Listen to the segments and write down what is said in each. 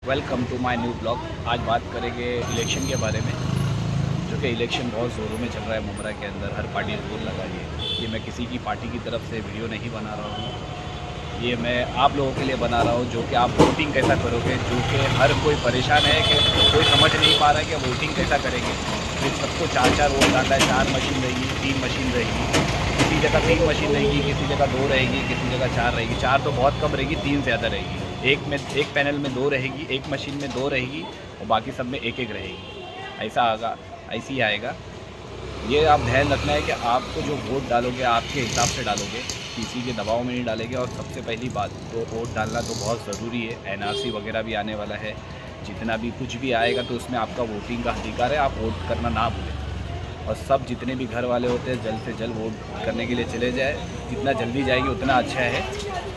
Welcome to my new blog. आज बात करेंगे इलेक्शन के बारे में, जो कि इलेक्शन बहुत ज़ोरों में चल रहा है मुमरा के अंदर। हर पार्टी जोर लगा रही है। ये मैं किसी की पार्टी की तरफ से वीडियो नहीं बना रहा हूँ, ये मैं आप लोगों के लिए बना रहा हूँ, जो कि आप वोटिंग कैसा करोगे। जो कि हर कोई परेशान है कि कोई समझ नहीं पा रहा है कि वोटिंग कैसा करेंगे। फिर सबको 4 वोट डालना है, 4 मशीन रहेगी, 3 मशीन रहेगी, किसी जगह 3 मशीन रहेगी, किसी जगह 2 रहेगी, किसी जगह 4 रहेगी। 4 तो बहुत कम रहेगी, 3 ज़्यादा रहेगी। एक पैनल में 2 रहेगी, एक मशीन में 2 रहेगी और बाकी सब में एक रहेगी। ऐसा आएगा, ऐसे ही आएगा। ये आप ध्यान रखना है कि आपको जो वोट डालोगे आपके हिसाब से डालोगे, किसी के दबाव में नहीं डालेंगे। और सबसे पहली बात तो वोट डालना तो बहुत ज़रूरी है। एनआरसी वगैरह भी आने वाला है, जितना भी कुछ भी आएगा तो उसमें आपका वोटिंग का अधिकार है, आप वोट करना ना भूलें। और सब जितने भी घर वाले होते हैं जल्द से जल्द वोट करने के लिए चले जाए। जितना जल्दी जाएंगे उतना अच्छा है।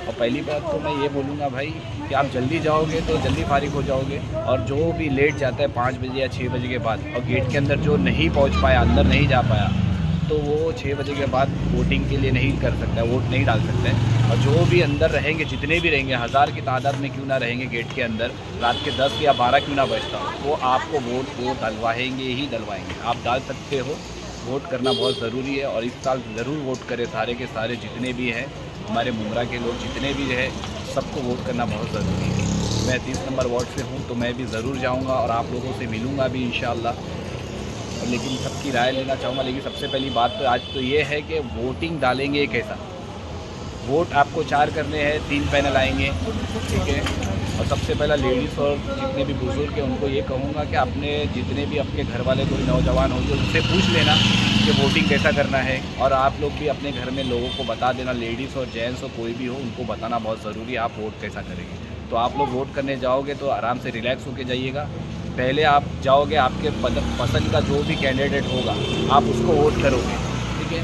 और पहली बात तो मैं ये बोलूँगा भाई कि आप जल्दी जाओगे तो जल्दी फारिग हो जाओगे। और जो भी लेट जाता है 5 बजे या 6 बजे के बाद, और गेट के अंदर जो नहीं पहुँच पाया, अंदर नहीं जा पाया, तो वो 6 बजे के बाद वोटिंग के लिए नहीं कर सकता, वोट नहीं डाल सकते हैं। और जो भी अंदर रहेंगे, जितने भी रहेंगे, 1000 की तादाद में क्यों ना रहेंगे गेट के अंदर, रात के 10 या 12 क्यों ना बजता, वो आपको वोट को डलवाएंगे ही डलवाएंगे। आप डाल सकते हो। वोट करना बहुत ज़रूरी है और इस साल ज़रूर वोट करें। सारे के सारे जितने भी हैं हमारे मुमरा के लोग, जितने भी हैं, सबको वोट करना बहुत ज़रूरी है। मैं 30 नंबर वार्ड से हूँ, तो मैं भी ज़रूर जाऊँगा और आप लोगों से मिलूँगा भी इंशाअल्लाह। लेकिन सबकी राय लेना चाहूँगा। लेकिन सबसे पहली बात तो आज तो ये है कि वोटिंग डालेंगे कैसा। वोट आपको 4 करने हैं, 3 पैनल आएंगे, ठीक है। और सबसे पहला लेडीज़ और जितने भी बुज़ुर्ग हैं उनको ये कहूँगा कि अपने जितने भी आपके घर वाले कोई नौजवान होंगे उनसे पूछ लेना कि वोटिंग कैसा करना है। और आप लोग भी अपने घर में लोगों को बता देना, लेडीज़ और जेंट्स और कोई भी हो, उनको बताना बहुत ज़रूरी है आप वोट कैसा करेंगे। तो आप लोग वोट करने जाओगे तो आराम से रिलैक्स होकर जाइएगा। पहले आप जाओगे, आपके पसंद का जो भी कैंडिडेट होगा आप उसको वोट करोगे, ठीक है।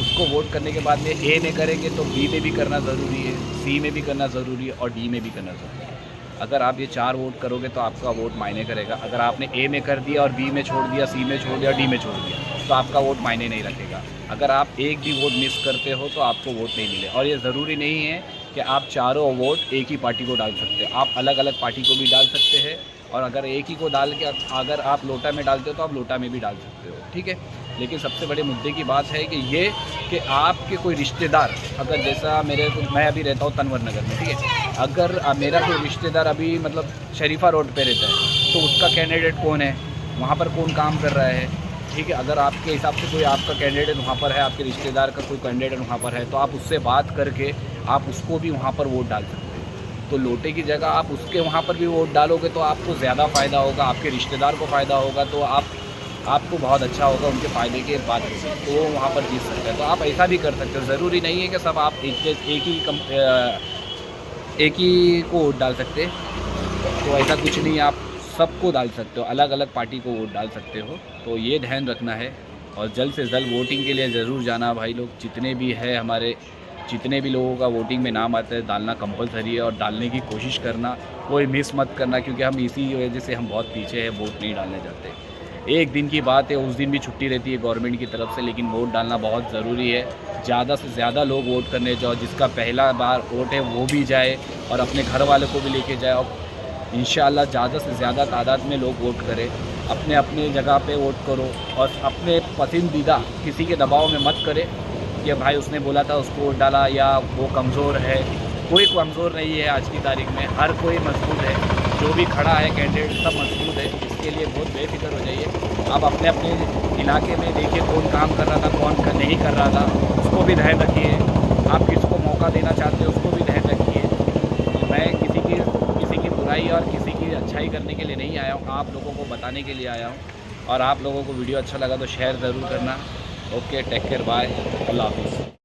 उसको वोट करने के बाद में ए में करेंगे तो बी में भी करना ज़रूरी है, सी में भी करना ज़रूरी है और डी में भी करना ज़रूरी है। अगर आप ये 4 वोट करोगे तो आपका वोट मायने करेगा। अगर आपने ए में कर दिया और बी में छोड़ दिया, सी में छोड़ दिया, डी में छोड़ दिया, तो आपका वोट मायने नहीं रखेगा। अगर आप एक भी वोट मिस करते हो तो आपको वोट नहीं मिले। और ये ज़रूरी नहीं है कि आप चारों वोट एक ही पार्टी को डाल सकते हो, आप अलग अलग पार्टी को भी डाल सकते हैं। और अगर एक ही को डाल के अगर आप लोटा में डालते हो तो आप लोटा में भी डाल सकते हो, ठीक है। लेकिन सबसे बड़े मुद्दे की बात है कि ये कि आपके कोई रिश्तेदार, अगर जैसा मैं अभी रहता हूँ तनवर नगर में, ठीक है। अगर मेरा कोई रिश्तेदार अभी मतलब शरीफा रोड पे रहता है तो उसका कैंडिडेट कौन है, वहाँ पर कौन काम कर रहा है, ठीक है। अगर आपके हिसाब से कोई आपका कैंडिडेट वहाँ पर है, आपके रिश्तेदार का कोई कैंडिडेट वहाँ पर है, तो आप उससे बात करके आप उसको भी वहाँ पर वोट डाल सकते हैं। तो लोटे की जगह आप उसके वहाँ पर भी वोट डालोगे तो आपको ज़्यादा फ़ायदा होगा, आपके रिश्तेदार को फ़ायदा होगा, तो आपको बहुत अच्छा होगा उनके फ़ायदे के बाद, तो वो वहाँ पर जीत सकते हैं। तो आप ऐसा भी कर सकते हो। ज़रूरी नहीं है कि सब आप एक ही को वोट डाल सकते, तो ऐसा कुछ नहीं, आप सबको डाल सकते हो, अलग अलग पार्टी को वोट डाल सकते हो। तो ये ध्यान रखना है। और जल्द से जल्द वोटिंग के लिए ज़रूर जाना भाई लोग। जितने भी है हमारे, जितने भी लोगों का वोटिंग में नाम आता है, डालना कंपलसरी है और डालने की कोशिश करना, कोई मिस मत करना। क्योंकि हम इसी वजह से हम बहुत पीछे हैं, वोट नहीं डालने जाते। एक दिन की बात है, उस दिन भी छुट्टी रहती है गवर्नमेंट की तरफ से, लेकिन वोट डालना बहुत ज़रूरी है। ज़्यादा से ज़्यादा लोग वोट करने जाओ, जिसका पहला बार वोट है वो भी जाए और अपने घर वालों को भी लेके जाए। और इंशाअल्लाह ज़्यादा से ज़्यादा तादाद में लोग वोट करें। अपने अपने जगह पे वोट करो और अपने पसंदीदा किसी के दबाव में मत करें कि भाई उसने बोला था उसको वोट डाला या वो कमज़ोर है। कोई कमज़ोर नहीं है आज की तारीख में, हर कोई मजबूत है। जो भी खड़ा है कैंडिडेट सब मजबूत है। इसके लिए बहुत बेफिक्र हो जाइए। आप अपने अपने इलाके में देखिए कौन काम कर रहा था, कौन नहीं कर रहा था, उसको भी ध्यान रखिए। आप किसको मौका देना चाहते हो उसको भी ध्यान रखिए। मैं किसी की बुराई और किसी की अच्छाई करने के लिए नहीं आया हूँ, आप लोगों को बताने के लिए आया हूँ। और आप लोगों को वीडियो अच्छा लगा तो शेयर ज़रूर करना। ओके, टेक केयर, बाय, अल्लाह हाफिज़।